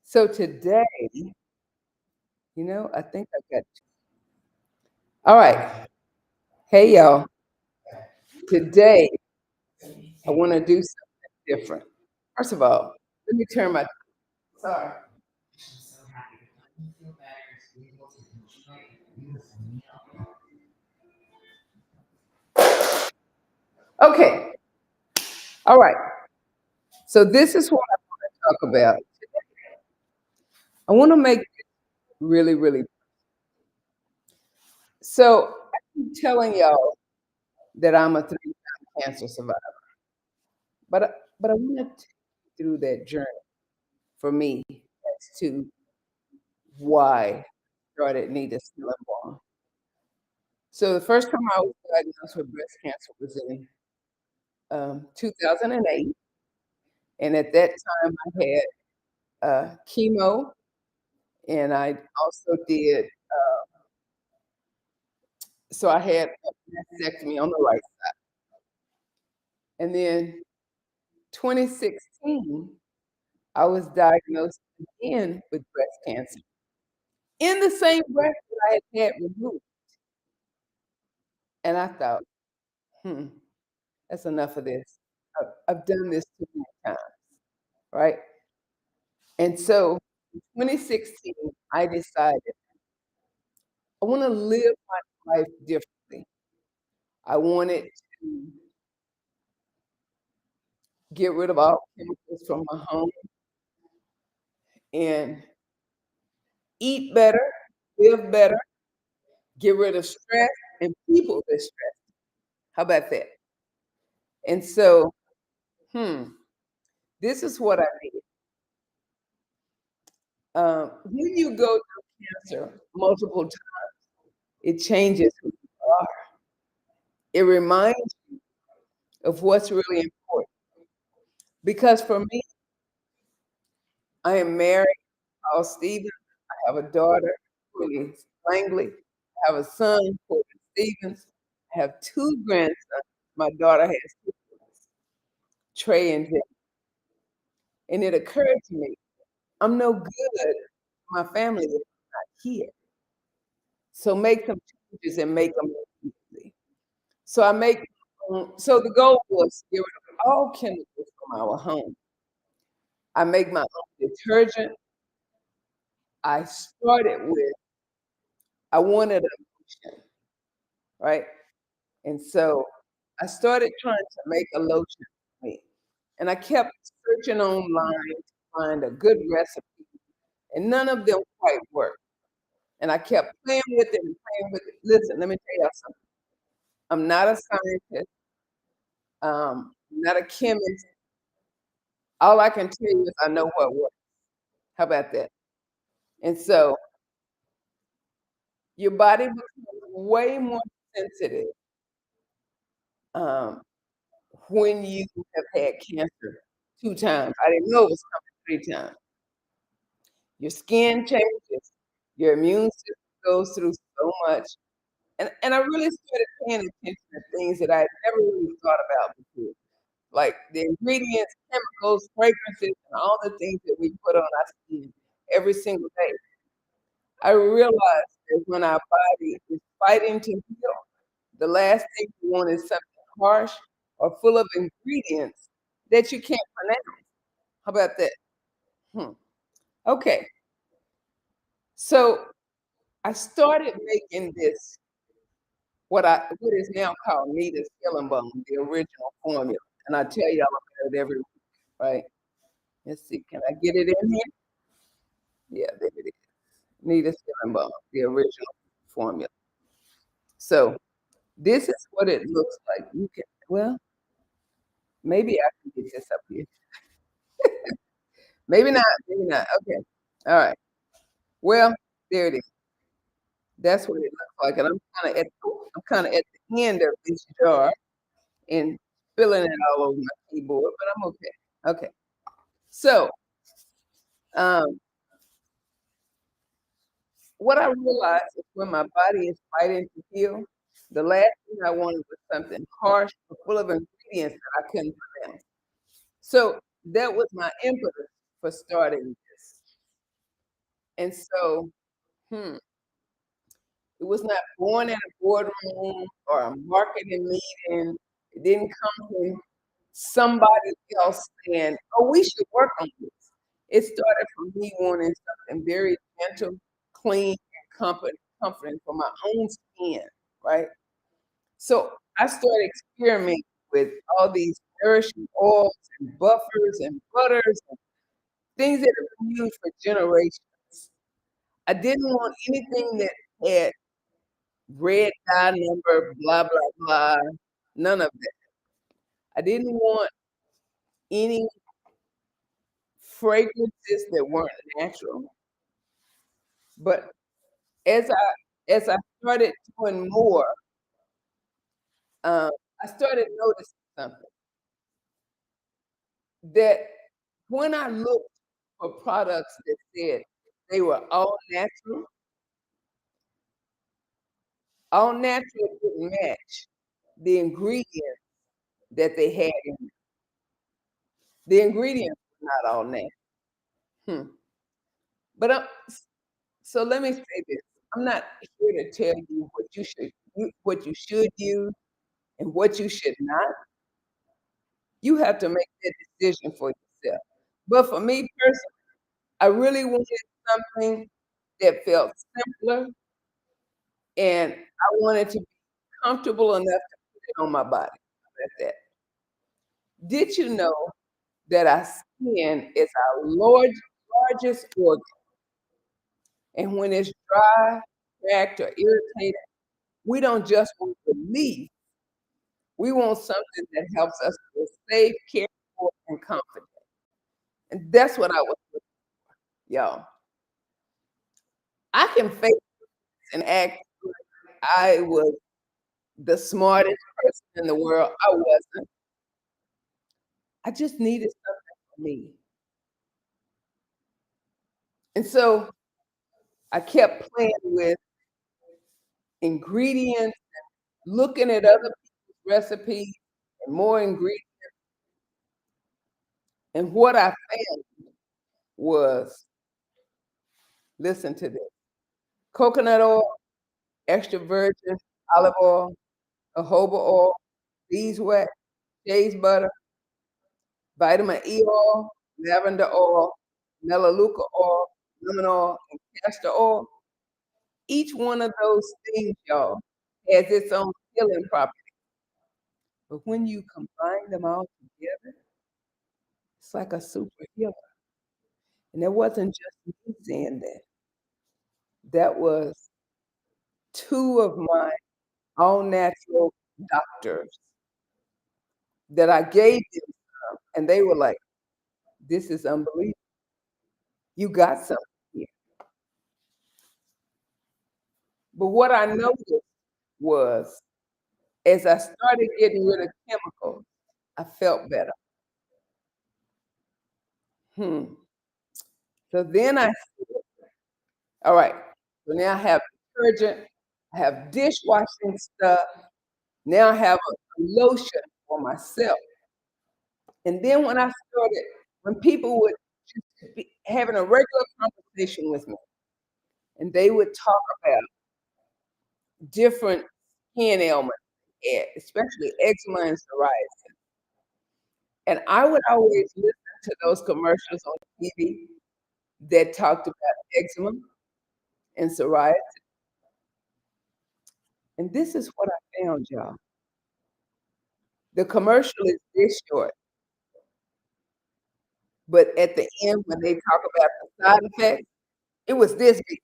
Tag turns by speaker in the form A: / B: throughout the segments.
A: So today, I think I got all right. Hey y'all. Today I want to do something different. First of all, let me turn my sorry. Okay. All right. So this is what I want to talk about. I want to make it really, really so I keep telling y'all that I'm a three-time cancer survivor. But I want to take you through that journey for me as to why I started Nita Balm. So the first time I was diagnosed with breast cancer was in 2008, and at that time I had chemo, and I also did. So I had a mastectomy on the right, and then 2016 I was diagnosed again with breast cancer in the same breast that I had removed, and I thought, hmm, that's enough of this. I've done this too many times, right? And so in 2016, I decided I want to live my life differently. I wanted to get rid of all chemicals from my home and eat better, live better, get rid of stress and people that stress. How about that? And so, hmm, this is what I did. When you go through cancer multiple times, it changes who you are. It reminds you of what's really important. Because for me, I am married, called Stephen. I have a daughter, Courtney Langley. I have a son, Courtney Stevens. I have two grandsons. My daughter has two boys, Trey and Jay. And it occurred to me, I'm no good to my family if I'm not here. So make some changes and make them easy. So I make so the goal was to get rid of all chemicals from our home. I make my own detergent. I started with I wanted a lotion, right? And so I started trying to make a lotion for me. And I kept searching online to find a good recipe, and none of them quite worked. And I kept playing with it and playing with it. Listen, let me tell y'all something. I'm not a scientist, not a chemist. All I can tell you is I know what works. How about that? And so your body becomes way more sensitive um, when you have had cancer two times. I didn't know it was coming three times. Your skin changes, your immune system goes through so much. And I really started paying attention to things that I had never really thought about before, like the ingredients, chemicals, fragrances, and all the things that we put on our skin every single day. I realized that when our body is fighting to heal, the last thing you want is something harsh or full of ingredients that you can't pronounce. How about that? Hmm. Okay, so I started making this what is now called Nita's Healing Balm, the original formula, and I tell y'all about it every week, right? Let's see, can I get it in here? Yeah, there it is. Nita's Healing Balm, the original formula. So this is what it looks like. You can well, maybe I can get this up here. Maybe not, maybe not. Okay. All right. Well, there it is. That's what it looks like. And I'm kinda at the end of this jar and spilling it all over my keyboard, but I'm okay. Okay. So, um, what I realized is when my body is fighting to heal, the last thing I wanted was something harsh or full of ingredients that I couldn't pronounce. So that was my impetus for starting this. And so, hmm, it was not born in a boardroom or a marketing meeting. It didn't come from somebody else saying, "Oh, we should work on this." It started from me wanting something very gentle, clean, and comforting for my own skin, right? So I started experimenting with all these nourishing oils and buffers and butters and things that have been used for generations. I didn't want anything that had red dye number, blah, blah, blah, none of that. I didn't want any fragrances that weren't natural. But as I started doing more, um, I started noticing something, that when I looked for products that said they were all natural didn't match the ingredients that they had in it. The ingredients were not all natural. Hmm. But so let me say this. I'm not here to tell you what you should use and what you should not. You have to make that decision for yourself. But for me personally, I really wanted something that felt simpler, and I wanted to be comfortable enough to put it on my body. That's that. Did you know that our skin is our largest organ, and when it's dry, cracked, or irritated, we don't just want relief, we want something that helps us feel safe, cared for, and confident. And that's what I was looking for, y'all. I can fake and act like I was the smartest person in the world. I wasn't. I just needed something for me. And so I kept playing with ingredients, looking at other people's recipes and more ingredients. And what I found was, listen to this: coconut oil, extra virgin olive oil, jojoba oil, beeswax, shea butter, vitamin E oil, lavender oil, melaleuca oil, lemon oil, and castor oil. Each one of those things, y'all, has its own healing property. But when you combine them all together, it's like a super healer. And it wasn't just me saying that. That was two of my all natural doctors that I gave them some, and they were like, "This is unbelievable. You got something here." But what I noticed was, as I started getting rid of chemicals, I felt better. Hmm. So then I said, all right, so now I have detergent, I have dishwashing stuff, now I have a lotion for myself. And then when people would just be having a regular conversation with me, and they would talk about different skin ailments, especially eczema and psoriasis. And I would always listen to those commercials on TV that talked about eczema and psoriasis. And this is what I found, y'all. The commercial is this short, but at the end, when they talk about the side effects, it was this big.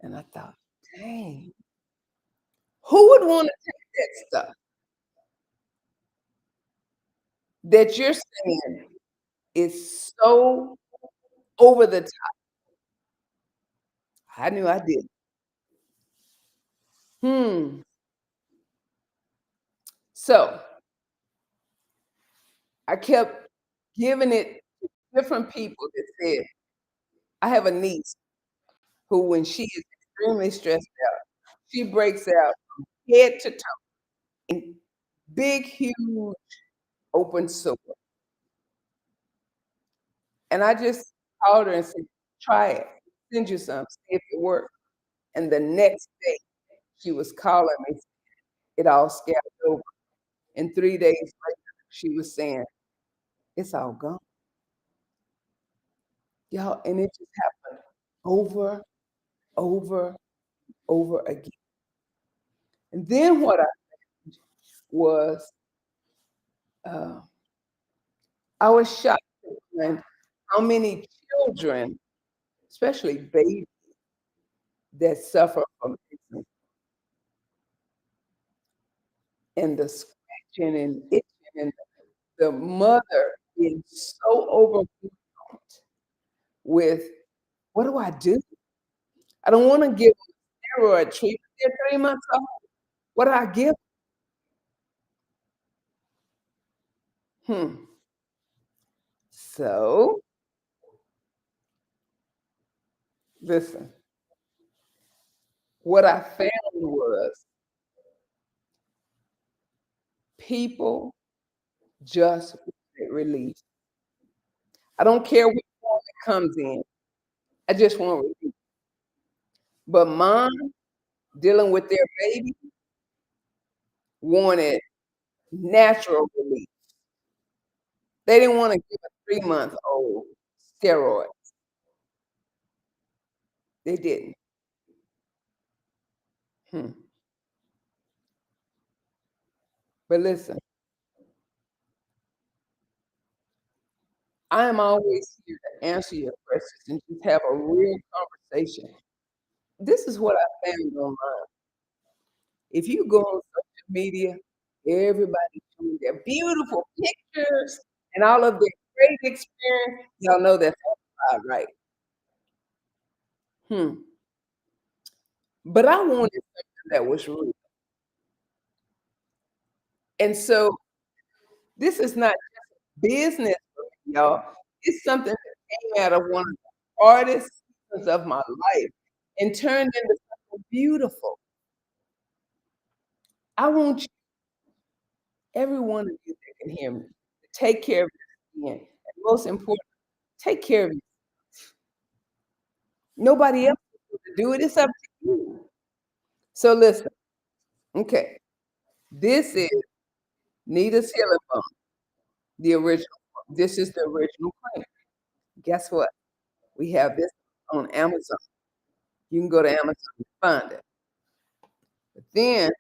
A: And I thought, dang, who would want to take that stuff that you're saying is so over the top? I knew I did. Hmm. So I kept giving it to different people that said, I have a niece who, when she is extremely stressed out, she breaks out head to toe in big, huge open sore. And I just called her and said, Try it. Send you some, see if it works." And the next day, she was calling me, it all scattered over, and 3 days later, she was saying, "It's all gone." Y'all, and it just happened over, over, over again. And then what I was, uh, I was shocked to find how many children, especially babies, that suffer from eczema and the scratching and itching and the mother being so overwhelmed with, "What do I do? I don't wanna give them steroid treatment. They're 3 months old. What do I give?" Hmm. So, listen, what I found was people just want relief. I don't care which form it comes in. I just want relief. But mom dealing with their baby wanted natural relief. They didn't wanna give a 3-month-old steroids. They didn't. Hmm. But listen, I am always here to answer your questions and just have a real conversation. This is what I found online. If you go on social media, everybody's showing their beautiful pictures and all of their great experience. Y'all know that's all right. Hmm. But I wanted something that was real. And so this is not business for me, y'all. It's something that came out of one of the hardest seasons of my life and turned into something beautiful. I want you, every one of you that can hear me, to take care of your skin. And most important, take care of you. Nobody else is going to do it. It's up to you. So listen, okay. This is Nita's Healing Balm, the original. This is the original cream. Guess what? We have this on Amazon. You can go to Amazon and find it. But then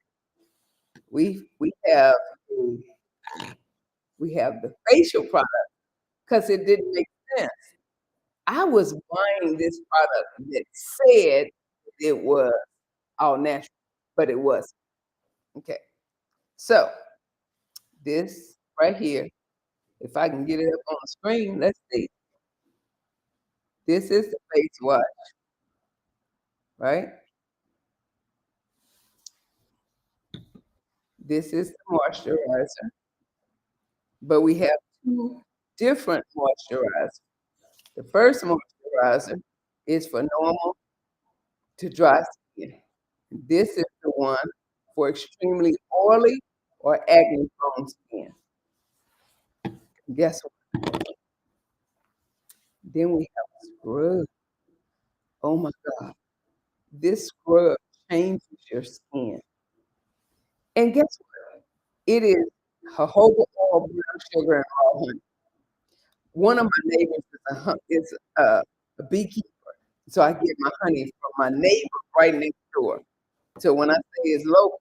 A: we have the the facial product because it didn't make sense. I was buying this product that said it was all natural, but it wasn't. Okay. So this right here, if I can get it up on the screen, let's see. This is the face wash, right? This is the moisturizer, but we have two different moisturizers. The first moisturizer is for normal to dry skin. This is the one for extremely oily or acne prone skin. Guess what? Then we have a scrub. Oh my God. This scrub changes your skin. And guess what? It is jojoba oil, brown sugar, and raw honey. One of my neighbors is a beekeeper, so I get my honey from my neighbor right next door. So when I say it's local,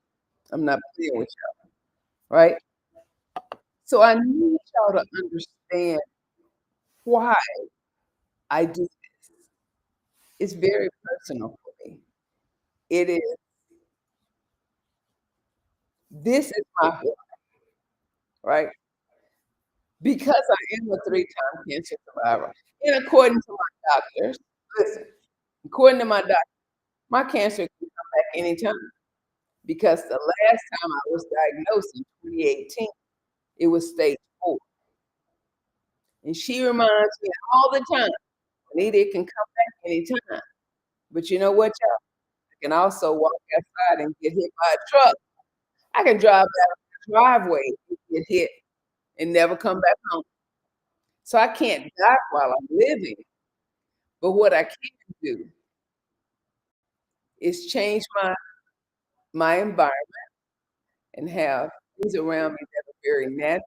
A: I'm not playing with y'all, right? So I need y'all to understand why I do this. It's very personal for me. It is. This is my why, right? Because I am a three-time cancer survivor, and according to my doctors, listen, according to my doctor, my cancer can come back anytime. Because the last time I was diagnosed in 2018, it was stage 4. And she reminds me all the time, "Anita, it can come back anytime." But you know what, y'all? I can also walk outside and get hit by a truck. I can drive down the driveway and get hit and never come back home. So I can't die while I'm living, But what I can do is change my environment and have things around me that are very natural,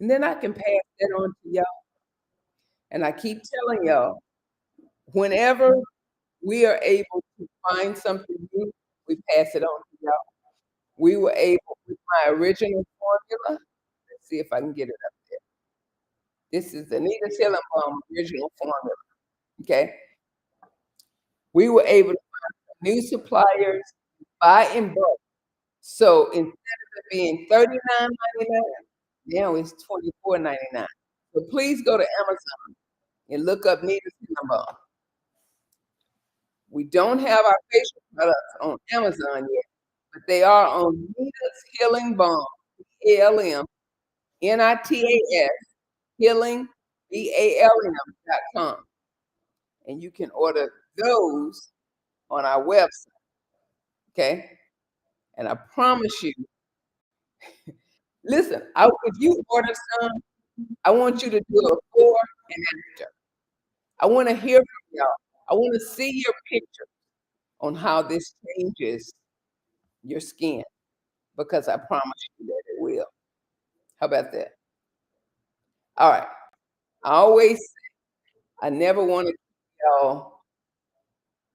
A: and then I can pass that on to y'all. And I keep telling y'all, whenever we are able to find something new, we pass it on to y'all. We were able with my original formula. Let's see if I can get it up there. This is the Nita Balm original formula. Okay. We were able to find new suppliers, buy in bulk. So instead of it being $39.99, now it's $24.99. So please go to Amazon and look up Nita Balm. We don't have our facial products on Amazon yet, but they are on Nita's Healing Balm, BALM, NITAS, healing, BALM.com. And you can order those on our website. Okay. And I promise you, listen, if you order some, I want you to do a before and after. I want to hear from y'all. I want to see your picture on how this changes your skin because I promise you that it will. How about that? All right. I always say I never want to keep y'all.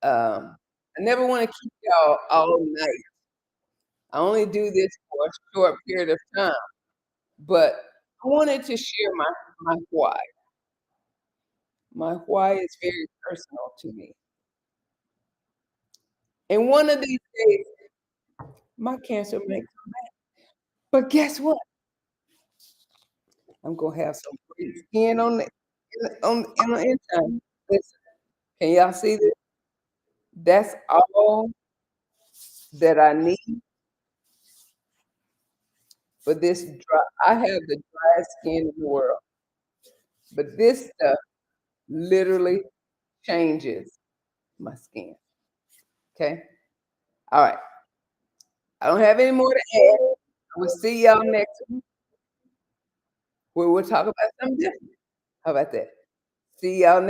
A: I never want to keep y'all all night. I only do this for a short period of time, but I wanted to share my why. My why is very personal to me. And one of these days, my cancer may come back. But guess what? I'm gonna have some great skin on the inside. Listen, can y'all see this? That's all that I need for this dry. I have the driest skin in the world, but this stuff literally changes my skin. Okay. All right. I don't have any more to add. We'll see y'all next week where we'll talk about something different. How about that? See y'all next